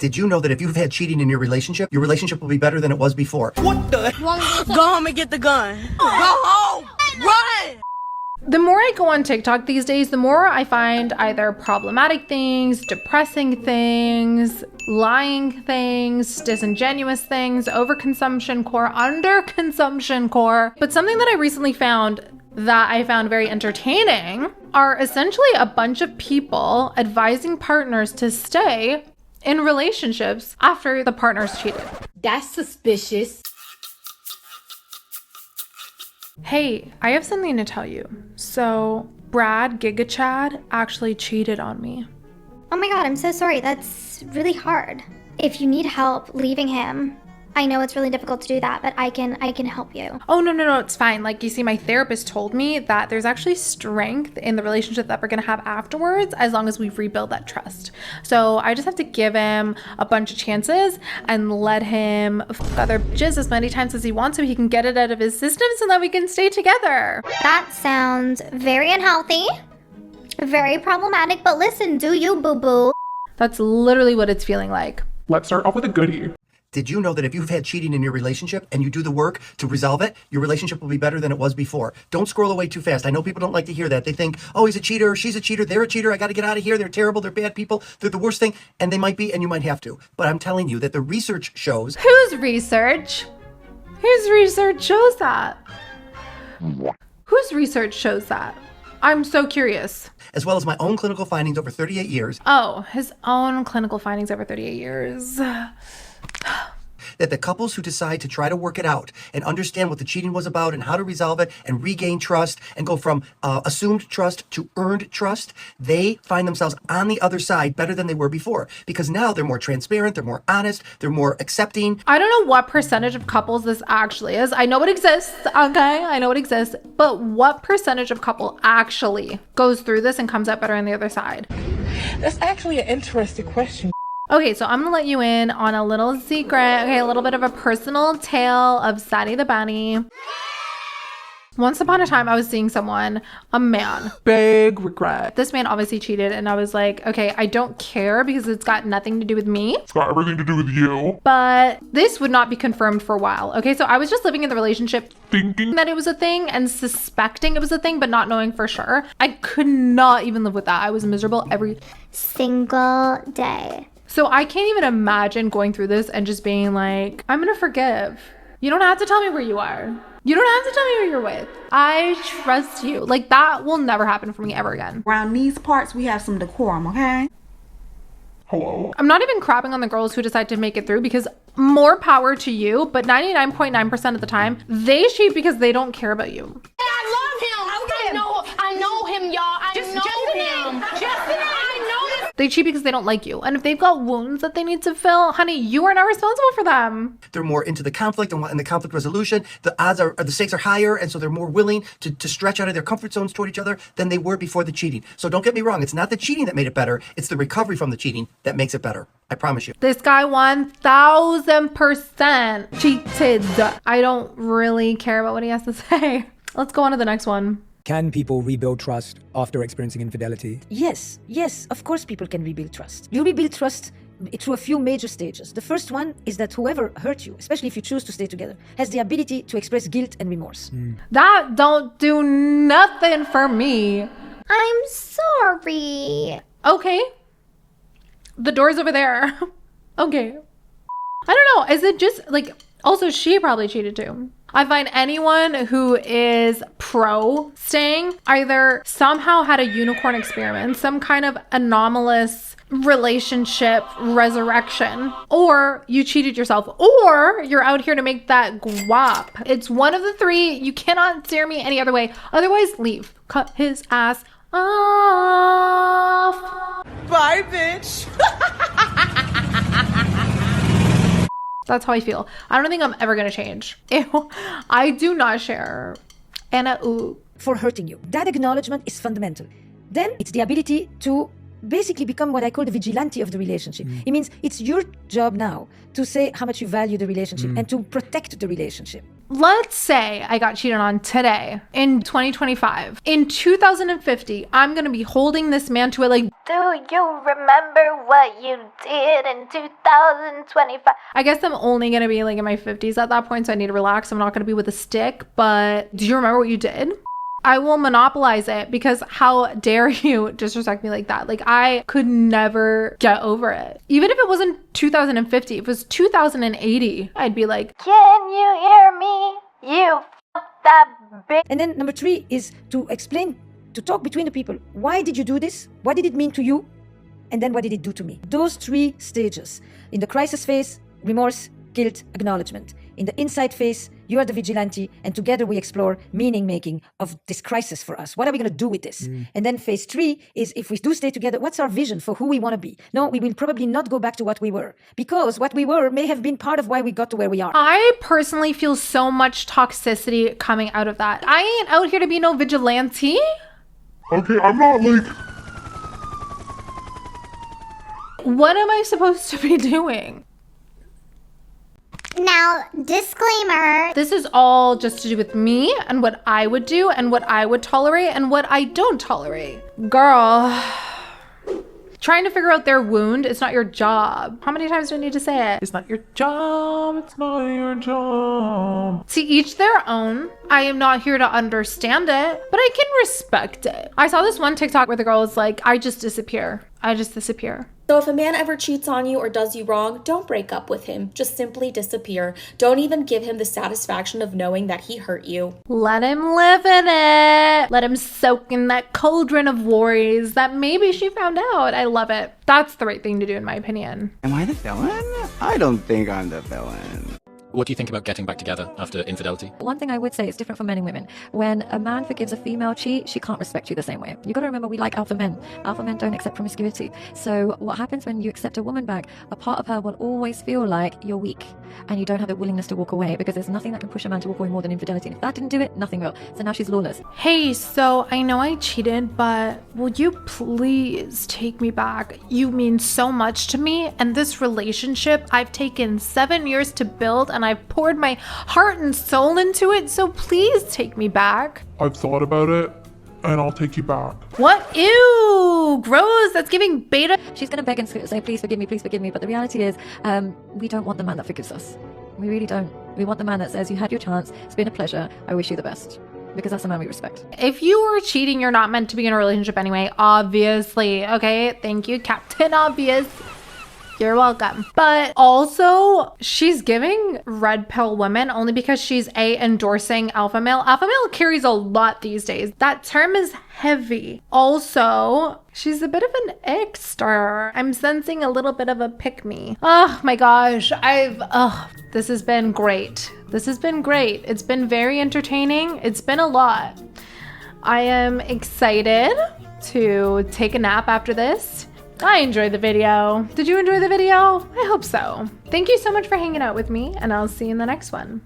Did you know that if you've had cheating in your relationship will be better than it was before? What the? Go home and get the gun. Go home. Run. The more I go on TikTok these days, the more I find either problematic things, depressing things, lying things, disingenuous things, overconsumption core, underconsumption core. But something that I recently found that I found very entertaining are essentially a bunch of people advising partners to stay in relationships after the partner's cheated. That's suspicious. Hey, I have something to tell you. So, Brad Giga Chad actually cheated on me. Oh my god, I'm so sorry. That's really hard. If you need help leaving him, I know it's really difficult to do that, but I can help you. Oh, no, it's fine. Like, you see, my therapist told me that there's actually strength in the relationship that we're gonna have afterwards as long as we rebuild that trust. So I just have to give him a bunch of chances and let him fuck other bitches as many times as he wants so he can get it out of his system so that we can stay together. That sounds very unhealthy, very problematic, but listen, do you, boo-boo? That's literally what it's feeling like. Let's start off with a goodie. Did you know that if you've had cheating in your relationship and you do the work to resolve it, your relationship will be better than it was before? Don't scroll away too fast. I know people don't like to hear that. They think, oh, he's a cheater, she's a cheater, they're a cheater, I got to get out of here, they're terrible, they're bad people, they're the worst thing, and they might be, and you might have to. But I'm telling you that the research shows... Whose research? Whose research shows that? Whose research shows that? I'm so curious. As well as my own clinical findings over 38 years. Oh, his own clinical findings over 38 years. That the couples who decide to try to work it out and understand what the cheating was about and how to resolve it and regain trust and go from assumed trust to earned trust, they find themselves on the other side better than they were before. Because now they're more transparent, they're more honest, they're more accepting. I don't know what percentage of couples this actually is. I know it exists, okay? I know it exists. But what percentage of couple actually goes through this and comes out better on the other side? That's actually an interesting question. Okay, so I'm gonna let you in on a little secret, okay, a little bit of a personal tale of Sadithebadi. Once upon a time, I was seeing someone, a man. Big regret. This man obviously cheated, and I was like, okay, I don't care because it's got nothing to do with me. It's got everything to do with you. But this would not be confirmed for a while, okay? So I was just living in the relationship Thinking that it was a thing and suspecting it was a thing, but not knowing for sure. I could not even live with that. I was miserable every Single day. So I can't even imagine going through this and just being like, I'm gonna forgive. You don't have to tell me where you are. You don't have to tell me who you're with. I trust you. Like, that will never happen for me ever again. Around these parts, we have some decorum, okay? hello. I'm not even crapping on the girls who decide to make it through because more power to you, but 99.9% of the time, they cheat because they don't care about you. I love him. I know him, y'all. I know him. I know him. They cheat because they don't like you. And if they've got wounds that they need to fill, honey, you are not responsible for them. They're more into the conflict and the conflict resolution. The odds are, the stakes are higher, and so they're more willing to stretch out of their comfort zones toward each other than they were before the cheating. So don't get me wrong, it's not the cheating that made it better, it's the recovery from the cheating that makes it better. I promise you. This guy 1000% cheated. I don't really care about what he has to say. Let's go on to the next one. Can people rebuild trust after experiencing infidelity? Yes, of course people can rebuild trust. You rebuild trust through a few major stages. The first one is that whoever hurt you, especially if you choose to stay together, has the ability to express guilt and remorse. That don't do nothing for me. I'm sorry. Okay. The door's over there. Okay. I don't know. Is it just like, also she probably cheated too. I find anyone who is pro staying either somehow had a unicorn experiment, some kind of anomalous relationship resurrection, or you cheated yourself, or you're out here to make that guap. It's one of the three. You cannot steer me any other way. Otherwise, leave. Cut his ass off. Bye, bitch. That's how I feel. I don't think I'm ever gonna change. Ew. I do not share. Anna, ooh. For hurting you. That acknowledgement is fundamental. Then it's the ability to basically become what I call the vigilante of the relationship. It means it's your job now to say how much you value the relationship and to protect the relationship. let's say I got cheated on today in 2025. In 2050, I'm gonna be holding this man to it like, do you remember what you did in 2025? I guess I'm only gonna be like in my 50s at that point, so I need to relax. I'm not gonna be with a stick, but do you remember what you did? I will monopolize it, because how dare you disrespect me like that? Like, I could never get over it. Even if it wasn't 2050, if it was 2080, I'd be like, can you hear me? You fucked that bitch. And then number 3 is to explain, to talk between the people. Why did you do this? What did it mean to you? And then what did it do to me? Those 3 stages. In the crisis phase, remorse, guilt, acknowledgement. In the insight phase, you are the vigilante, and together we explore meaning making of this crisis for us. What are we going to do with this? And then phase 3 is, if we do stay together, what's our vision for who we want to be? No, we will probably not go back to what we were, because what we were may have been part of why we got to where we are. I personally feel so much toxicity coming out of that. I ain't out here to be no vigilante. Okay, I'm not like... What am I supposed to be doing? Now, disclaimer. This is all just to do with me and what I would do and what I would tolerate and what I don't tolerate. Girl, trying to figure out their wound is not your job. How many times do I need to say it? It's not your job, it's not your job. To each their own. I am not here to understand it, but I can respect it. I saw this one TikTok where the girl was like, I just disappear. I just disappear. So if a man ever cheats on you or does you wrong, don't break up with him. Just simply disappear. Don't even give him the satisfaction of knowing that he hurt you. Let him live in it. Let him soak in that cauldron of worries that maybe she found out. I love it. That's the right thing to do, in my opinion. Am I the villain? I don't think I'm the villain. What do you think about getting back together after infidelity? One thing I would say is different for men and women. When a man forgives a female cheat, she can't respect you the same way. You got to remember, we like alpha men. Alpha men don't accept promiscuity. So what happens when you accept a woman back? A part of her will always feel like you're weak and you don't have the willingness to walk away, because there's nothing that can push a man to walk away more than infidelity. And if that didn't do it, nothing will. So now she's lawless. Hey, so I know I cheated, but will you please take me back? You mean so much to me, and this relationship I've taken 7 years to build, and I've poured my heart and soul into it, so please take me back. I've thought about it, and I'll take you back. What? Ew, gross. That's giving beta. She's going to beg and say, please forgive me, please forgive me. But the reality is, we don't want the man that forgives us. We really don't. We want the man that says, you had your chance, it's been a pleasure, I wish you the best. Because that's the man we respect. If you were cheating, you're not meant to be in a relationship anyway, obviously. Okay, thank you, Captain Obvious. You're welcome. But also, she's giving red pill women only because she's endorsing alpha male. Alpha male carries a lot these days. That term is heavy. Also, she's a bit of an ick-star. I'm sensing a little bit of a pick-me. Oh my gosh. This has been great. This has been great. It's been very entertaining. It's been a lot. I am excited to take a nap after this. I enjoyed the video. Did you enjoy the video? I hope so. Thank you so much for hanging out with me, and I'll see you in the next one.